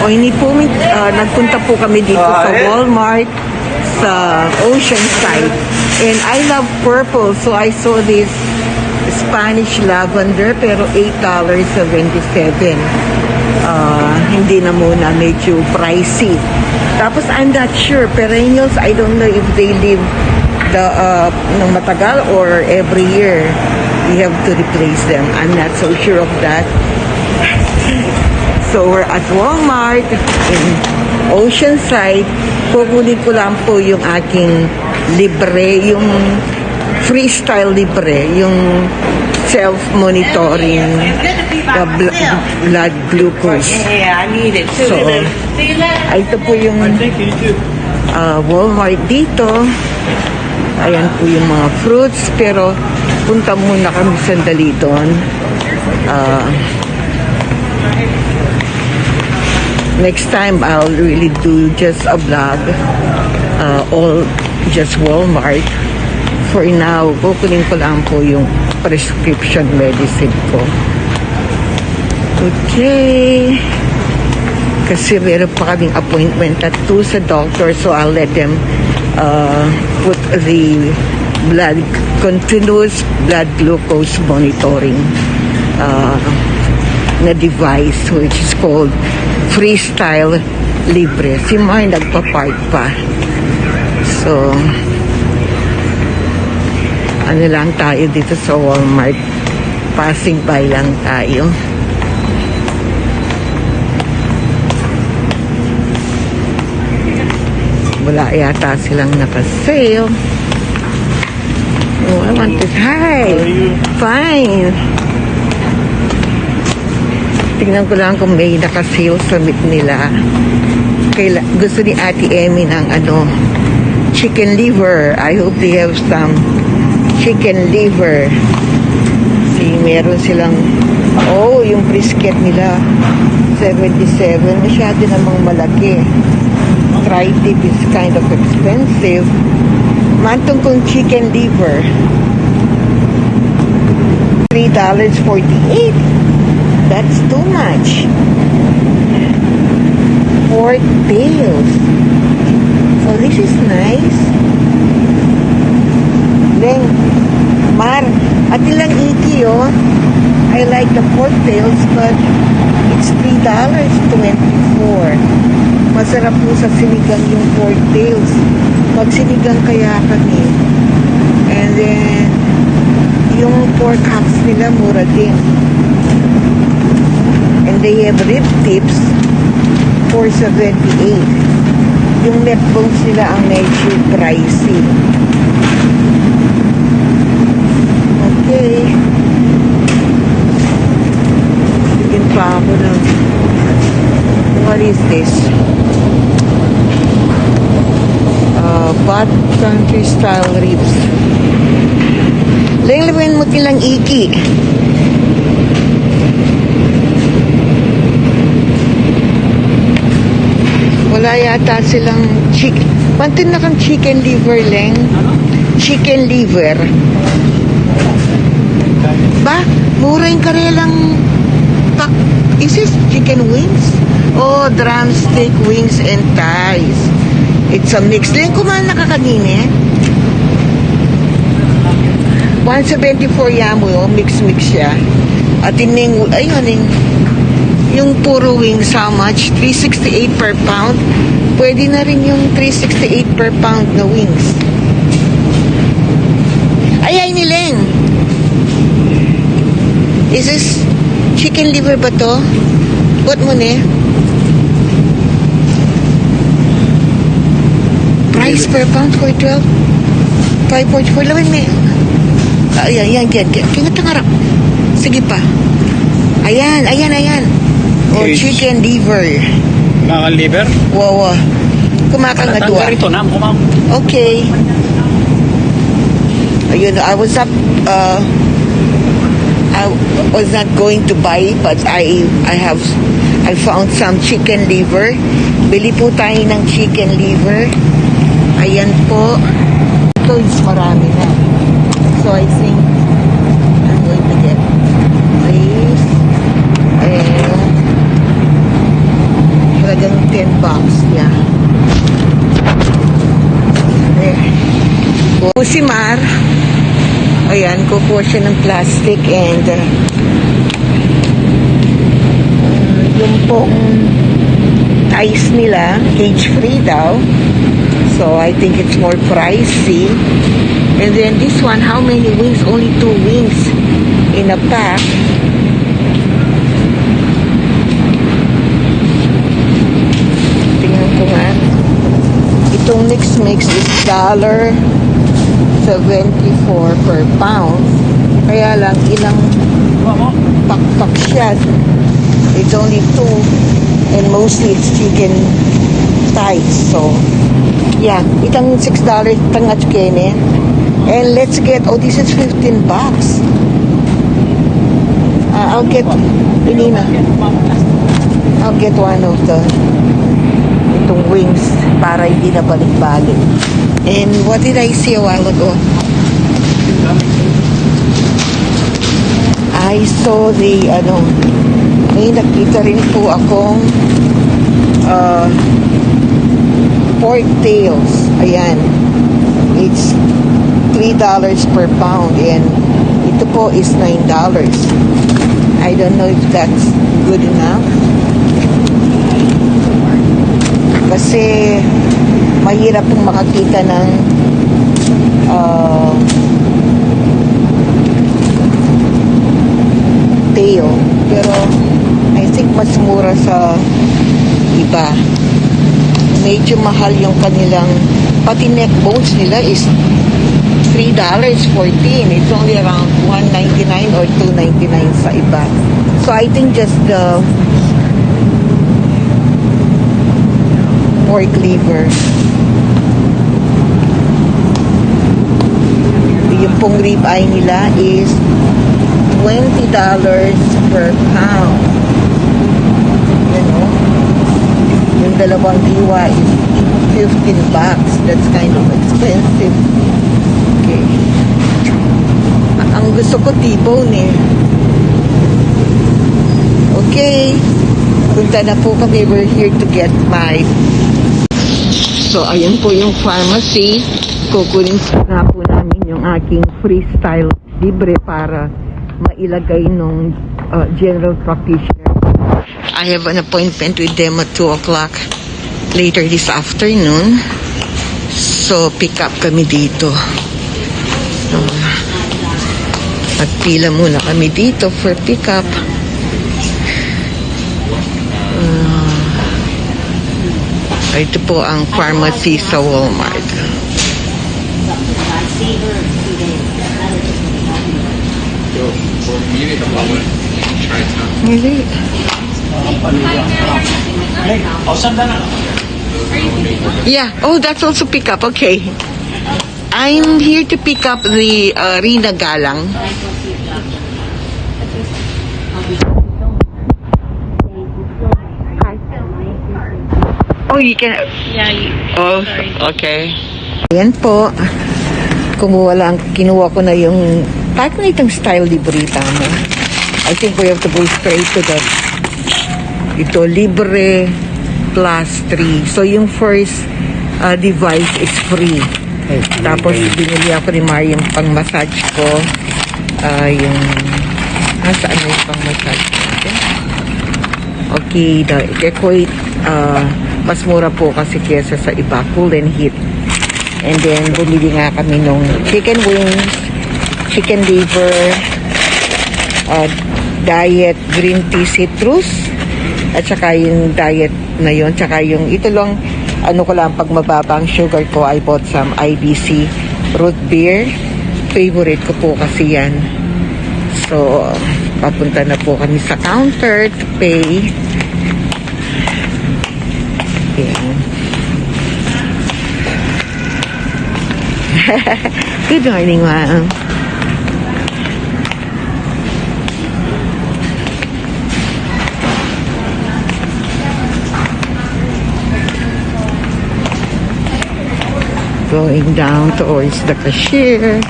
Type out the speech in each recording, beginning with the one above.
O hindi po, nagpunta po kami dito sa Walmart sa Oceanside. And I love purple, so I saw this Spanish lavender, pero $8.77. Hindi na muna, medyo pricey. Tapos I'm not sure, perennials, I don't know if they live ng matagal or every year we have to replace them. I'm not so sure of that. So we're at Walmart in Oceanside. Kukunin ko lang po yung aking libre, yung freestyle libre, yung self-monitoring blood glucose. Yeah, I need it too. So, ito po yung Walmart dito. Ayan po yung mga fruits, pero punta muna kami sandali doon. Next time, I'll really do just a vlog, all just Walmart. For now, kukunin ko lang po yung prescription medicine ko. Okay. Kasi meron pa kaming appointment at 2 sa doctor, so I'll let them put the continuous blood glucose monitoring na device, which is called Freestyle Libre. Si Mar nagpa-park pa. So, ano lang tayo dito sa Walmart. Passing by lang tayo. Wala yata silang naka-sale. Oh, I want to... Hi! How are you? Fine! Tingnan ko lang kung may naka-sale sa meat nila. Gusto ni Ate Emmy ng chicken liver. I hope they have some chicken liver. See, meron silang... Oh, yung brisket nila. 77. Masyado namang malaki. Tri-tip is kind of expensive. Mantong kong chicken liver. $3.48. That's too much. Pork tails. Oh, this is nice. Then, Mar, at ilang iki, oh. I like the pork tails, but it's $3.24. Masarap po sa sinigang yung pork tails. Magsinigang kaya kami. And then, yung pork hacks nila, mura din. And they have rib tips for $4.78. Yung neck bones nila ang medyo pricey. Okay. Bigyan pa ako ng... What is this? Bad country style ribs. Lenglewen mo tilang iki. Wala yata silang chicken. Pantin na kang chicken liver, Leng. Chicken liver. Ba? Mura yung karelang pak. Is this chicken wings? Oh, drumstick wings and thighs. It's a mix. Leng, kumain na ka kanina. 174 yamo, oh, mix-mix siya. At ayun, yung puro wings, how much? 368 per pound. Pwede na rin yung 368 per pound na wings. Ay, nileng. Is this chicken liver ba to? What mo ne? Price per pound for 12? 5.4. Lawin me. Ayan. Kingat ang harap. Sige pa. Ayan. Oh, chicken liver. Mga liver? Wow. Kumakang nga duwa. Ito na, kumang. Okay. Ayun, I was not going to buy, but I found some chicken liver. Bili po tayo ng chicken liver. Ayan po. Ito is marami na. So I think I'm going to get this. And box. Yeah. Po si Mar. Ayan, kukuha siya ng plastic and yung pong ties nila, cage-free daw. So, I think it's more pricey. And then this one, how many wings? Only 2 wings in a pack. Tingnan ko nga. Itong mix is $1.74 per pound. Kaya lang, ilang pak-pak siya. It's only 2. And mostly it's chicken thighs. So, yeah. Itang $6 tangat kene. And let's get, oh, this is $15. I'll get, Elena. I'll get one of the, itong wings para hindi na balik-balik. And what did I see a while ago? I saw the, may nakita rin po akong pork tails. Ayan. It's $3 per pound and ito po is $9. I don't know if that's good enough. Kasi mahirap pong makakita ng tail. Pero I think mas mura sa iba. Medyo mahal yung kanilang, pati neck bones nila is $3.14. It's only around $1.99 or $2.99 sa iba. So I think just the pork liver. Yung pong rib eye nila is $20 per pound. You know? Yung dalawang diwa is $15. That's kind of expensive. Okay. Ang gusto ko T-bone eh. Okay. Punta na po kami. We're here to get my... So, ayun po yung pharmacy. Kukunin na po namin yung aking freestyle libre para mailagay nung general practitioner. I have an appointment with them at 2 o'clock later this afternoon. So, pick up kami dito. So, magpila muna kami dito for pick up. Ito po ang pharmacy sa Walmart. Really? Yeah. Oh, that's also pick up. Okay. I'm here to pick up the Rina Galang. Oh, you can... Yeah, Oh, sorry. okay. Ayan po. Kinuha ko na yung... Kahit na itong style librita mo. I think we have to go straight to the... Ito, libre plus 3. So, yung first device is free. Tapos, binili ako ni Mari yung pang-massage ko. Yung... saan na yung pang-massage natin? Okay, the Equate... mas mura po kasi kesa sa iba, Cool and Heat. And then, bumili nga kami nung chicken wings, chicken liver, diet green tea citrus, at saka yung diet na yun, saka yung ito lang, ko lang, pag mababa ang sugar ko, I bought some IBC root beer. Favorite ko po kasi yan. So, papunta na po kami sa counter to pay. Yeah. Good morning, ma'am. Going down towards the cashier.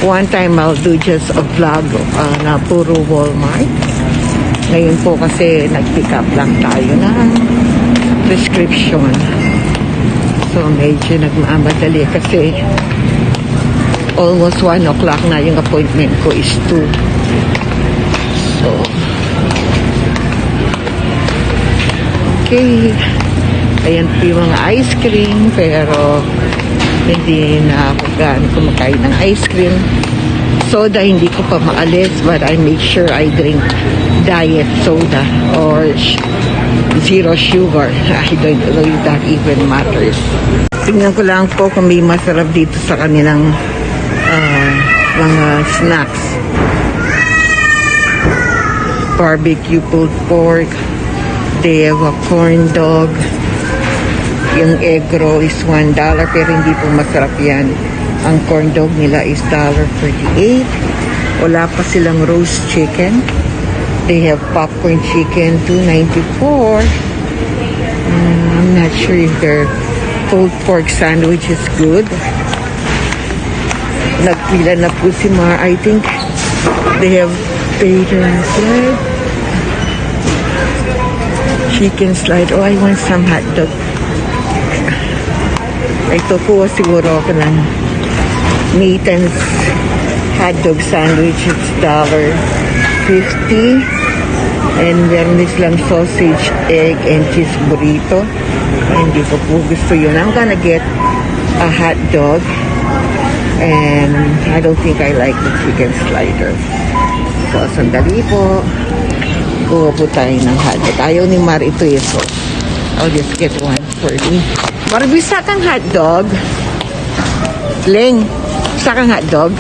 One time I'll do just a vlog na puro Walmart. Ngayon po kasi nag-pick up lang tayo ng prescription. So medyo nagmamadali kasi almost 1 o'clock na, yung appointment ko is 2. So, okay. Ayan po yung mga ice cream, pero hindi na ako gaano kumakain ng ice cream. Soda, hindi ko pa maalis, but I make sure I drink diet soda or zero sugar. I don't know if that even matters. Tingnan ko lang po kung may masarap dito sa kanilang mga snacks. Barbecue pulled pork. They have a corn dog. Yung egg roll is $1 pero hindi po masarap yan. Ang corn dog nila is $1.48. Wala pa silang roast chicken. They have popcorn chicken, $2.94. I'm not sure if their pulled pork sandwich is good. Nagpila na po si Mar. I think they have bacon slide, chicken slide. Oh, I want some hot dog. Ito po siguro ako ng Nathan's hot dog sandwich. It's $1.50. And meron din silang sausage, egg, and cheese burrito. Hindi ko po gusto yun. I'm gonna get a hot dog. And I don't think I like the chicken slider. So, sandali po. Kuha po tayo ng hot dog. Ayaw ni Mar ito eh. So, I'll just get one for me. Mar, bisa kang hot dog? Leng, bisa kang hot dog?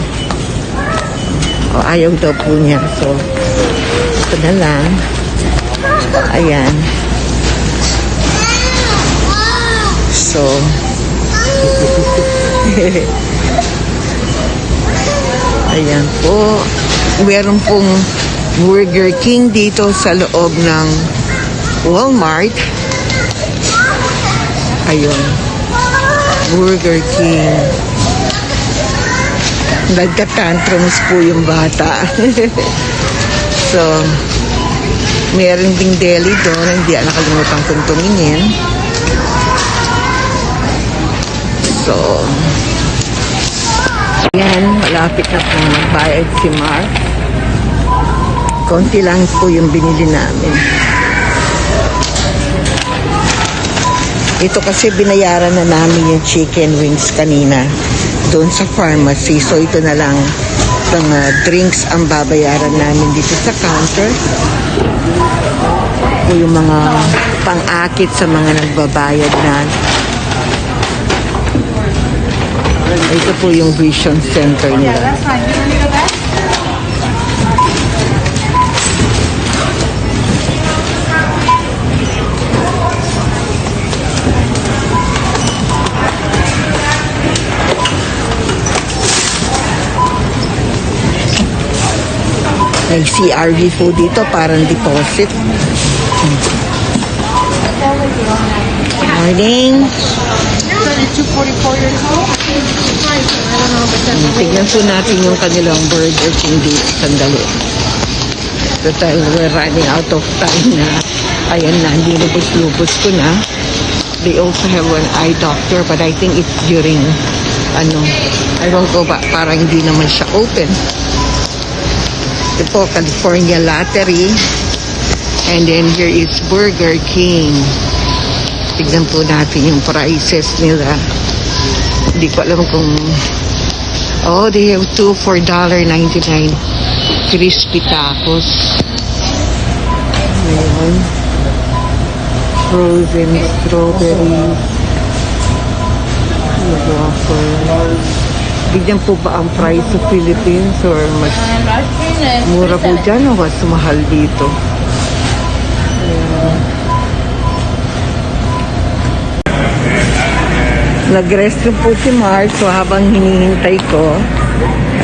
O, ayaw daw po niya. So, ito na lang. Ayan. So, ayan po. Meron pong Burger King dito sa loob ng Walmart. Ayun. Burger King. Nagka-tantrums po yung bata. So, meron ding deli doon. Hindi nakalimutan kong tumingin. So, yan, malapit na po magbayad si Mark. Konti lang po yung binili namin. Ito kasi binayaran na namin yung chicken wings kanina doon sa pharmacy. So ito na lang mga drinks ang babayaran namin dito sa counter. O yung mga pang-akit sa mga nagbabayad na. Ito po yung Vision Center nila. May CRV po dito, parang deposit. Morning. Tignan po natin yung kanilang Burger King dito. Sandali. Dahil we're running out of time na. Ayan na, hindi lubos-lubos ko na. They also have an eye doctor but I think it's during I don't know ba, parang hindi naman siya open. Ito po, California Lottery. And then here is Burger King. Tignan po natin yung prices nila. Hindi ko alam kung... Oh, they have two for $1.99. Crispy tacos. Ayan. Frozen strawberry. Bigyan po ba ang price sa Philippines or mas mura po dyan o mas mahal dito? Nag-restroom po si Mark, so habang hinihintay ko,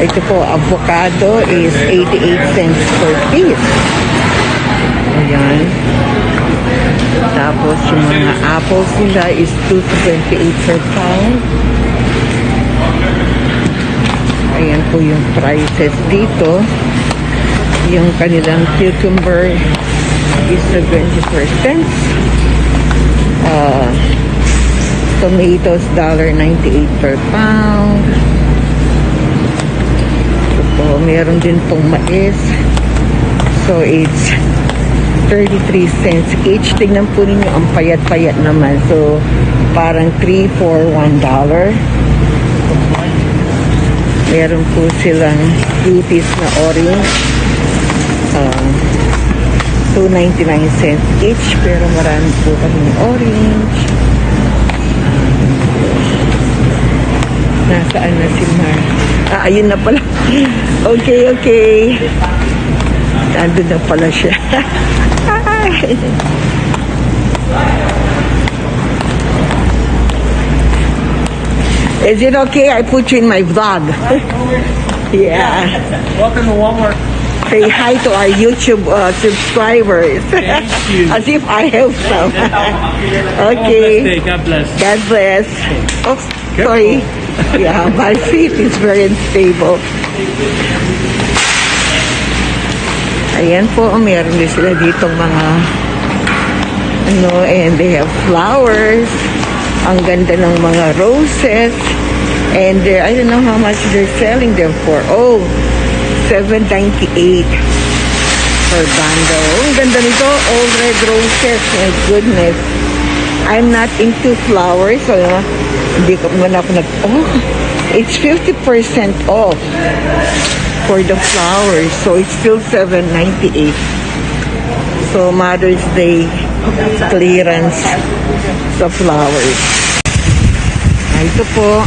ito po, avocado is 88 cents per piece. Ayan. Tapos yung mga apples nila is 2.28 per pound. Ayan po yung prices dito. Yung kanilang cucumber is 74 cents. Tomatoes, $1.98 per pound. So, meron din pong mais. So, it's 33 cents each. Tingnan po ninyo, ang payat-payat naman. So, parang 3 for $1. Meron po silang fruities na orange. 2.99 cents each. Pero marami po kami orange. Nasaan na si Mar? Ayun na pala. Okay. Nandun na pala siya. Is it okay I put you in my vlog? Yeah. Welcome to Walmart. Say hi to our YouTube subscribers. Thank you. As if I have some. Okay. God bless. God bless. Oh, sorry. Yeah, my feet is very unstable. Ayan po, meron din sila ditong mga and they have flowers. Ang ganda ng mga roses. And I don't know how much they're selling them for. Oh, $7.98 per bundle. Oh, ang ganda nito. All red roses. My goodness. I'm not into flowers. So, hindi ko man ako it's 50% off for the flowers. So, it's still $7.98. So, Mother's Day clearance sa flowers. Ito po,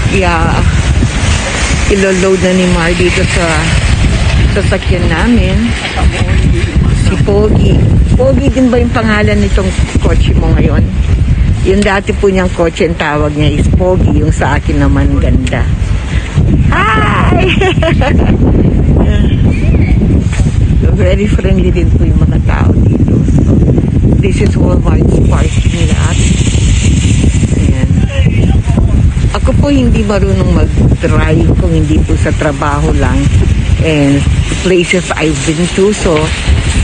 ilo-load na ni Mar dito sa sasakyan namin. Si Pogi. Pogi din ba yung pangalan nitong kotse mo ngayon? Yung dati po niyang kotse, ang tawag niya is Pogi. Yung sa akin naman, ganda. Hi! Very friendly din po yung mga tao dito. So, this is Walmart's parking lot. Ayan. Ako po hindi marunong mag-drive kung hindi po sa trabaho lang. And places I've been to. So,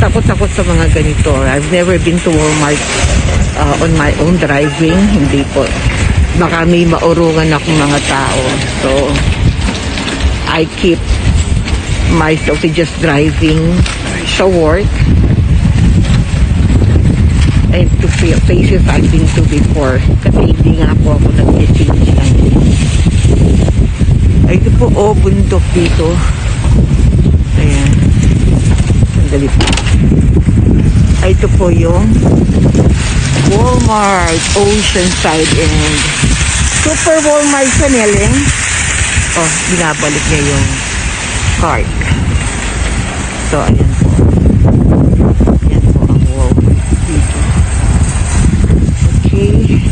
takot-takot sa mga ganito. I've never been to Walmart on my own driving. Hindi po. Baka may maurungan akong mga tao. So, I keep myself to just driving sa work and to places I've been to before. Kasi hindi nga po ako nag-change lang. Ito po, bundok dito. Ayan. Sandali po. Ito po yung Walmart Oceanside and Super Walmart sa Neleng. Oh, binabalik niya yung cart. So, ayan po. Ayan po ang Walmart dito. Okay.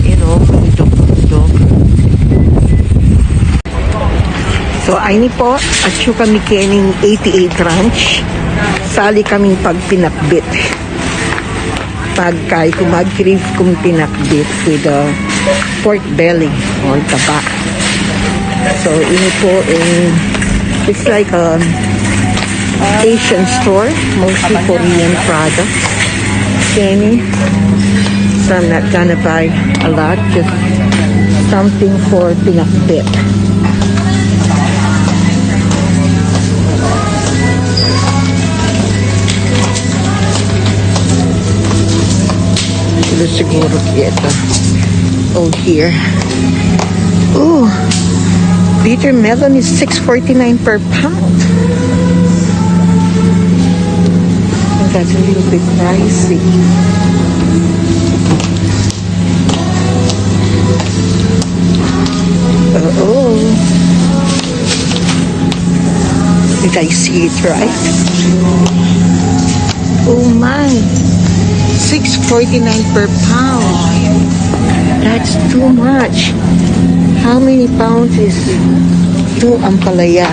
Bundok. So, ayun po. At yung kami kening 88 Ranch. Sali kaming pagpinakbit. Pagkay kumag-crave kong pinakbit with pork belly or taba. So, ini po it's like a Asian store, mostly Korean products. Kenny. So, I'm not gonna buy a lot, just something for pinakbit. Siguro ito. Oh, here. Oh, bitter melon is $6.49 per pound. And that's a little bit pricey. Oh. Did I see it right? Oh my. $6.49 per pound. That's too much. How many pounds is 2 ampalaya?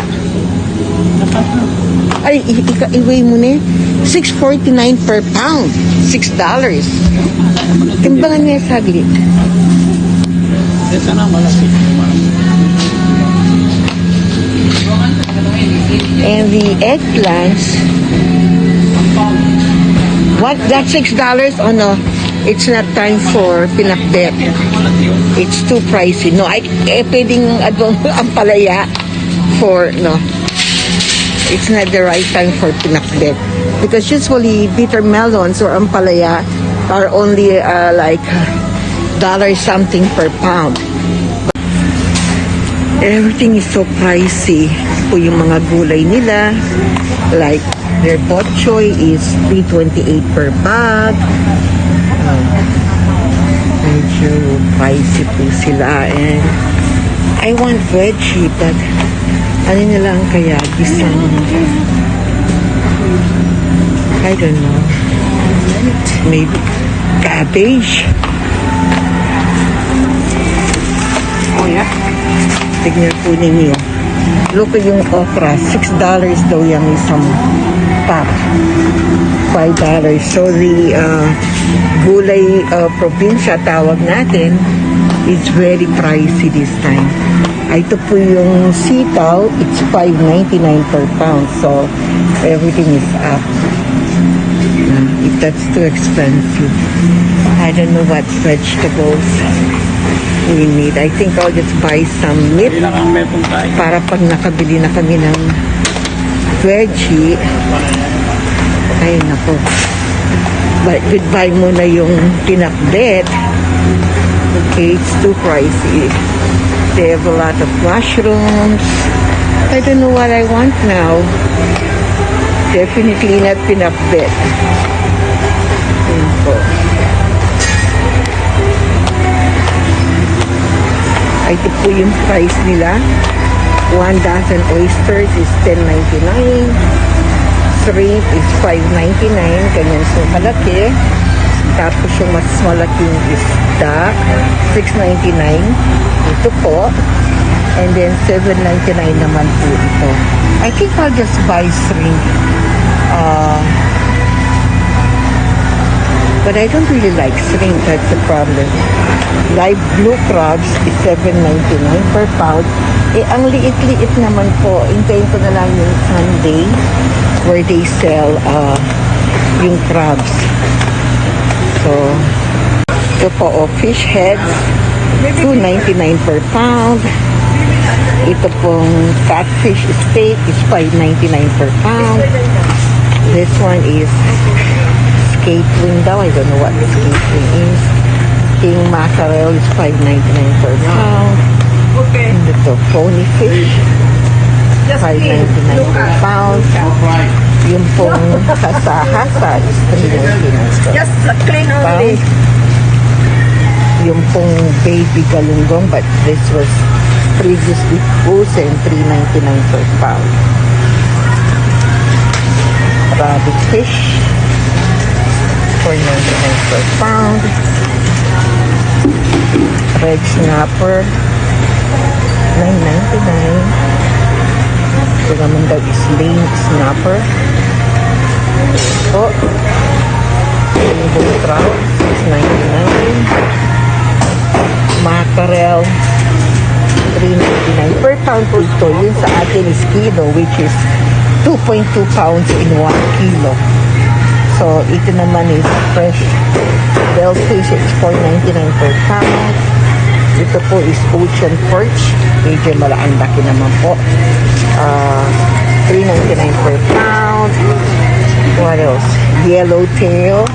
Ay, i-weigh mo na. $6.49 per pound. $6. Timbangan niya saglit. And the eggplants, what? That's $6? Oh no, it's not time for pinakbet. It's too pricey. No, pwedeng ampalaya for, no. It's not the right time for pinakbet. Because usually bitter melons or ampalaya are only like $1 something per pound. Everything is so pricey. Po yung mga gulay nila, like their bok choy is $3.28 per bag. Medyo pricey po sila, and I want veggie, but ano na lang kaya, gisang, I don't know, maybe cabbage. Oh yeah. Tignan po ninyo. Look at yung okra. $6 daw yung isang pack. $5. So the gulay probinsya tawag natin is very pricey this time. Ito po yung sitaw. It's $5.99 per pound. So everything is up. If that's too expensive, I don't know what vegetables we need. I think I'll just buy some meat para pag nakabili na kami ng veggie. Ay nako, but goodbye muna yung pinakbet. Okay, it's too pricey. They have a lot of mushrooms. I don't know what I want now. Definitely not pinakbet. Yun po. Ito po yung price nila. 1 dozen oysters is $10.99. Shrimp is $5.99. Ganyan so malaki. Tapos yung mas malaking isda, $6.99. Ito po. And then $7.99 naman po ito. I think I'll just buy shrimp. But I don't really like shrimp. That's the problem. Live blue crabs is $7.99 per pound. Eh, ang liit-liit naman po. Hintayin ko na lang yung Sunday where they sell yung crabs. So, ito po, fish heads, $2.99 per pound. Ito pong catfish steak is $5.99 per pound. This one is skate wing daw. I don't know what the skate wing is. King mackerel is $5.99 per pound. And ito, phony fish, $5.99 per pound. Yung pong hasa-hasa is $3.99 per pound. Yung pong baby galunggong, but this was previously frozen, $3.99 per pound. Rabbit fish, $4.99 per pound. Red snapper, $9.99. Ito naman daw is lane snapper. Ito. Rainbow trout, $6.99. Mackerel, $3.99 per pound po ito. Yun sa atin is kilo, which is 2.2 pounds in 1 kilo. So, ito naman is fresh bellfish. It's $4.99 per pound. Ito po is ocean perch. Medyo malaki naman po. $3.99 per pound. What else? Yellowtail.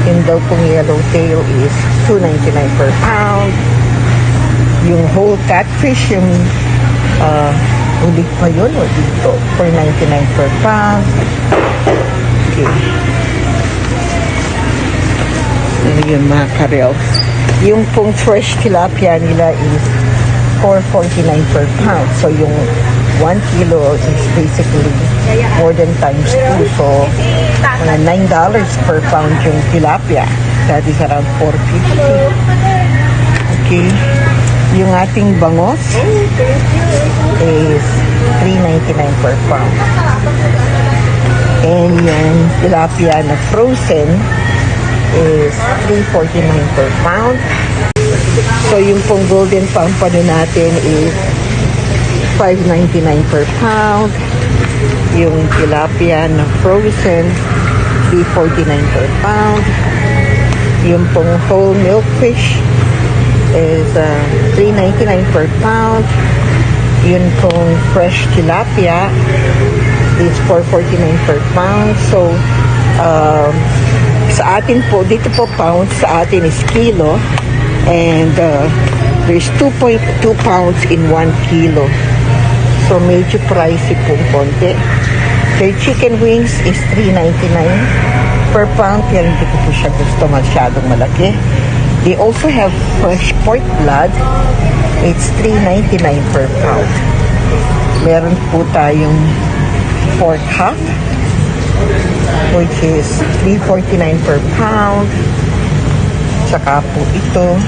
Yung daw pong yellowtail is $2.99 per pound. Yung whole catfish, yung ulit pa yun o dito, $4.99 per pound. Okay. Yung mackerel. Yung pong fresh tilapia nila is $4.49 per pound. So yung 1 kilo is basically more than times 2. So $9 per pound yung tilapia. That is around $4.50. Okay. Yung ating bangos is $3.99 per pound. And yung tilapia na frozen is $3.49 per pound. So yung pong golden pompano natin is $5.99 per pound. Yung tilapia na frozen, 3.49 per pound. Yung pong whole milk fish is 3.99 per pound. Yun pong fresh tilapia is 4.49 per pound. So, sa atin po, dito po pounds, sa atin is kilo. And there's 2.2 pounds in 1 kilo. So, medyo pricey po konti. Their chicken wings is 3.99 per pound. Pero hindi ko po siya gusto masyadong malaki. They also have fresh pork blood. It's 3.99 per pound. Meron po tayong pork half, which is 3.49 per pound. Tsaka po ito,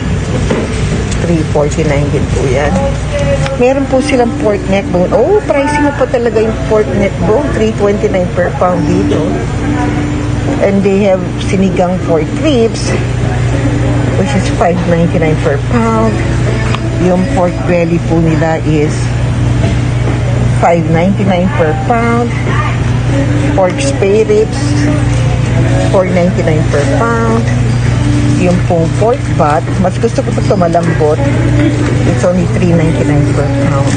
3.49 din po yan. Meron po silang pork neck bone. Oh, pricey na po talaga yung pork neck bone. 3.29 per pound dito. And they have sinigang pork ribs, which is 5.99 per pound. Yung pork belly po nila is 5.99 per pound. Pork spare ribs, 4.99 per pound. Yung pong pork butt, mas gusto ko ito malambot. It's only 3.99 per pound.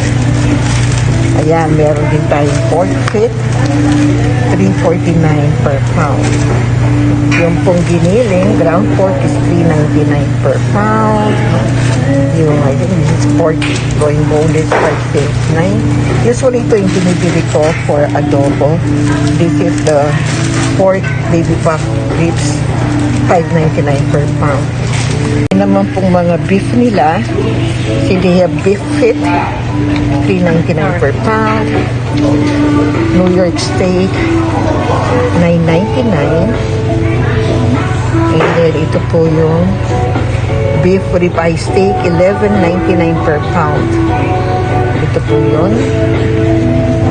Ayan, meron din tayong pork feet, 3.49 per pound. Yung pong giniling, ground pork is 3.99 per pound. Yung, I think this is pork going boneless, 5.59. Usually ito yung binibili ko for adobo. This is the pork baby back ribs, 5.99 per pound. Yung naman pong mga beef nila, so they have beef feet, 3.99 per pound. New York steak, 9.99. And then ito po yung beef ribeye steak, 11.99 per pound. Ito po yun.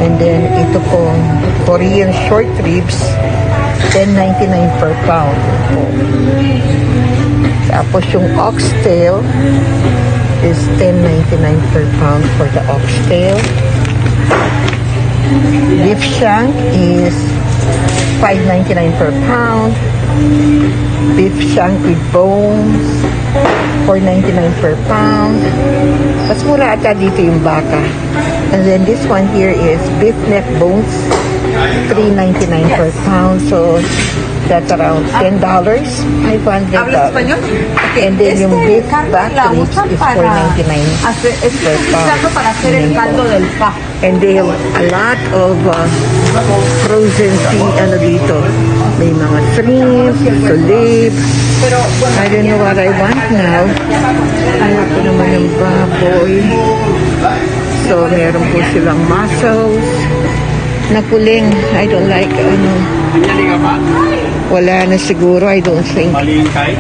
And then ito pong Korean short ribs, 10.99 per pound. Tapos yung oxtail is 10.99 per pound for the oxtail. Beef shank is 5.99 per pound. Beef shank with bones, 4.99 per pound. Mas mura ata dito yung baka. And then this one here is beef neck bones, 3.99 per pound. So that's around $10, $500. And then yung beef back ribs is 4.99 per pound. And they have a lot of frozen sea, ano dito. May mga shrimp, solib. I don't know what I want now. Ayoko naman yung baboy. So, meron po silang mussels. Nakuling, I don't like, wala na siguro, I don't think. Malingkay,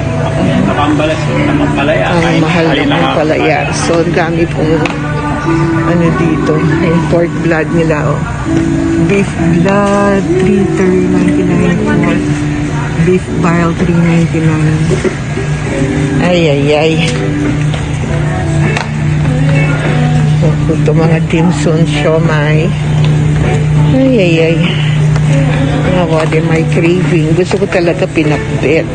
nakambalas, namampalaya. Ang mahal ng palaya. So, ang dami pong dito. Yung pork blood nila, oh. Beef blood, 3.99 pork. Beef bile, 3.99. Ay, ay, ay. Ito mga dimsum, siomai. Ay, ay, ay. What am I craving? Gusto ko talaga pinakbet.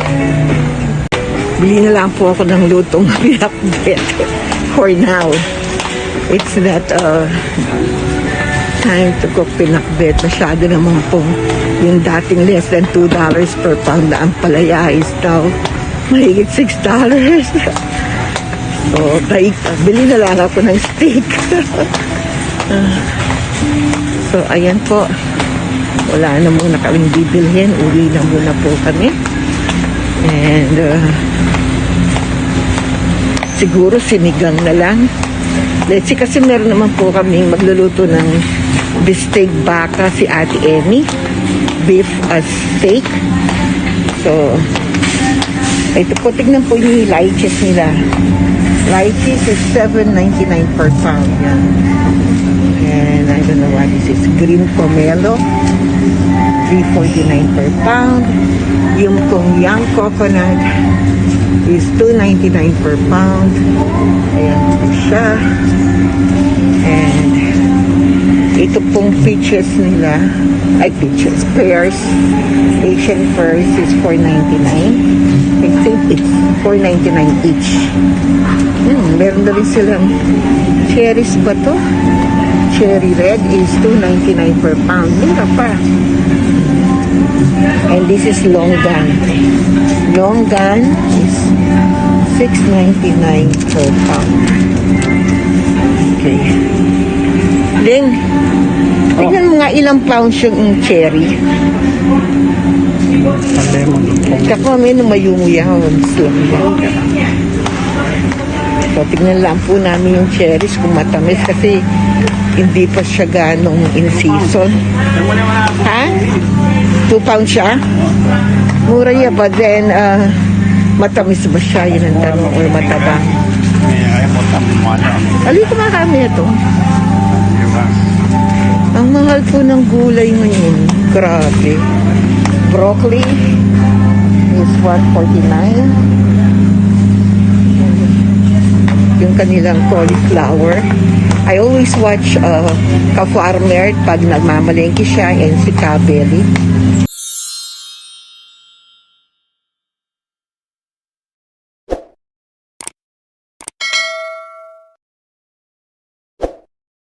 Bili na lang po ako ng lutong pinakbet for now. It's not time to cook pinakbet. Masyado naman po yung dating less than $2 per pound na ang palaya is now mahigit $6. So, bili na lang ako ng steak. So, ayan po. Wala na muna kaming bibilhin. Uli na muna po kami. And, siguro sinigang na lang. Let's see, kasi meron naman po kaming magluluto ng beefsteak baka si Ate Emmy. Beef as steak. So, ito po, tignan po yung lychees nila. Lychees is $7.99 per pound. Yan. And I don't know what this is. Green pomelo, $3.49 per pound. Yung pong young coconut is $2.99 per pound. Ayan po siya. And ito pong peaches nila. Ay, peaches. Pears. Asian pears is $4.99. I think it's $4.99 each. Meron na rin silang cherries ba to? Cherry red is $2.99 per pound. Mura pa. And this is longan. Longan is $6.99 per pound. Okay. Ling, tignan mo nga ilang pounds yung cherry. Kako kami nung mayumuyaw. So, tignan lang po namin yung cherries kung matamis kasi hindi pa siya ganong in season. Ha? 2 pounds siya? Mura niya, but then, matamis ba siya? Yun ang tanong, or mataba? Ayaw mo tamumala. Alito nga kami ito. Ang mahal po ng gulay ngayon. Grabe. Broccoli is $1.49. Yung kanilang cauliflower. I always watch Ka-Farmer pag nagmamalengke siya and si Kabeli.